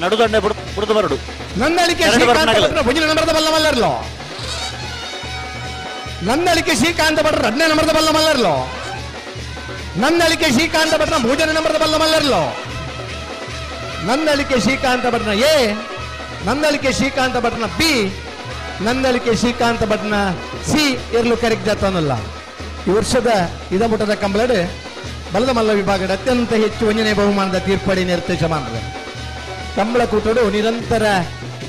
ನಡುದಂಡೆ ಬಿಡುದು ಬರಡು ನಂದಳಿಕೆ ಶ್ರೀಕಾಂತ ಭಟ್ರ ಭುಜನ ನಂಬರದ ಬಲ್ಲ ಮಲ್ಲರ್ಲೋ ನಂದಳಿಕೆ ಶ್ರೀಕಾಂತ ಭಟ್ರ 10ನೇ ನಂಬರದ ಬಲ್ಲ ಮಲ್ಲರ್ಲೋ ನಂದಳಿಕೆ ಶ್ರೀಕಾಂತ ಭಟ್ರ ಭುಜನ ನಂಬರದ ಬಲ್ಲ ಮಲ್ಲರ್ಲೋ ನಂದಳಿಕೆ ಶ್ರೀಕಾಂತ ಭಟ್ನ ಎ ನಂದಳಿಕೆ ಶ್ರೀಕಾಂತ ಭಟ್ನ ಬಿ ನಂದಳಿಕೆ ಶ್ರೀಕಾಂತ ಭಟ್ನ ಸಿ ಇರ್ಲು ಕರೆಕ್ಟ್ ಜಾತನಲ್ಲ ಈ ವರ್ಷದ ಇದಮುಟದ ಕಂಬಳಡೆ ಬಲದ ಮಲ್ಲ ವಿಭಾಗದ ಅತ್ಯಂತ ಹೆಚ್ಚು 1ನೇ ಬಹುಮಾನದ ತೀರ್ಪಡಿ ನಿರ್ದೇಶ ಮಾಡಿದೆ ಕಂಬಳ ಕೂಟಡು ನಿರಂತರ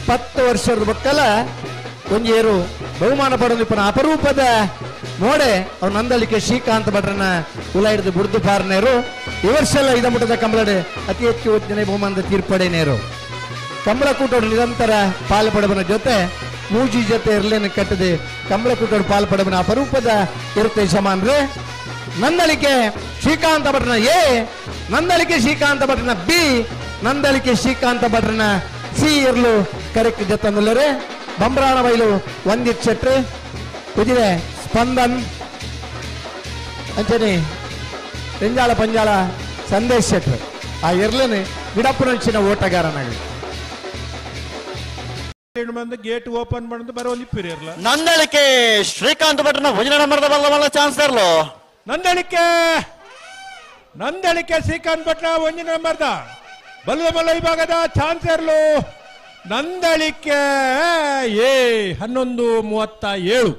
10 ವರ್ಷದ ಮಕ್ಕಳ ಒಂಜೇರು ಬಹುಮಾನ ಪಡೆದು ಅಪರೂಪದ ನೋಡೆ ಅವ್ರು ನಂದಳಿಕೆ ಶ್ರೀಕಾಂತ್ ಭಟ್ರನ್ನ ಕುಲ ಹಿಡಿದು ಬುಡ್ದು ಪಾರ್ನೇರು ಈ ವರ್ಷ ಎಲ್ಲ ಇದಮುಟದ ಕಂಬಳಡೆ ಅತಿ ಹೆಚ್ಚು 1ನೇ ಬಹುಮಾನದ ತೀರ್ಪಡೆ ನೇರು ಕಂಬಳ ಕೂಟೋಡು ನಿರಂತರ ಪಾಲ್ಪಡಬನ ಜೊತೆ ಮೂಜಿ ಜೊತೆ ಇರ್ಲೇನು ಕಟ್ಟದೆ ಕಂಬಳ ಕೂಟೋಡು ಪಾಲ್ಪಡಬನ ಅಪರೂಪದ ಇರುತ್ತೆ ಸಮಾನ್ರೆ ನಂದಳಿಕೆ ಶ್ರೀಕಾಂತ ಭಟ್ರನ ಎ ನಂದಳಿಕೆ ಶ್ರೀಕಾಂತ ಭಟ್ರನ ಬಿ ನಂದಳಿಕೆ ಶ್ರೀಕಾಂತ ಭಟ್ರನ ಸಿ ಇರ್ಲು ಕರೆಕ್ಟ್ ಜೊತೆ ಬಂಬ್ರಾಣ ಬೈಲು ಒಂದಿಟ್ ಶೆಟ್ರು ಕುಜಿರೆ ಸ್ಪಂದನ್ ಅಂಚನೆ ಪೆಂಜಾಳ ಪಂಜಾಳ ಸಂದೇಶ್ ಶೆಟ್ರು ಆ ಇರ್ಲೇನೆ ವಿಡಪ್ಪುನಂಚಿನ ಓಟಗಾರನಾಗಿ ಗೇಟ್ ಓಪನ್ ಮಾಡಿದ್ದು ಬರೋಲಿಪ್ಪಿರಿ ಇರ್ಲ ನಂದಳಿಕೆ ಶ್ರೀಕಾಂತ್ ಭಟ್ರನ ಭುಜನ ನಂಬರದ ಬಲ್ಲ ಚಾನ್ಸ್ ಇರ್ಲು ನಂದಳಿಕೆ ಶ್ರೀಕಾಂತ್ ಭಟ್ರ 1ನೇ ನಂಬರ್ದ ಬಲ್ಲದ ಮಲ್ಲ ವಿಭಾಗದ ಚಾನ್ಸ್ ಇರ್ಲು ನಂದಳಿಕೆ 11:37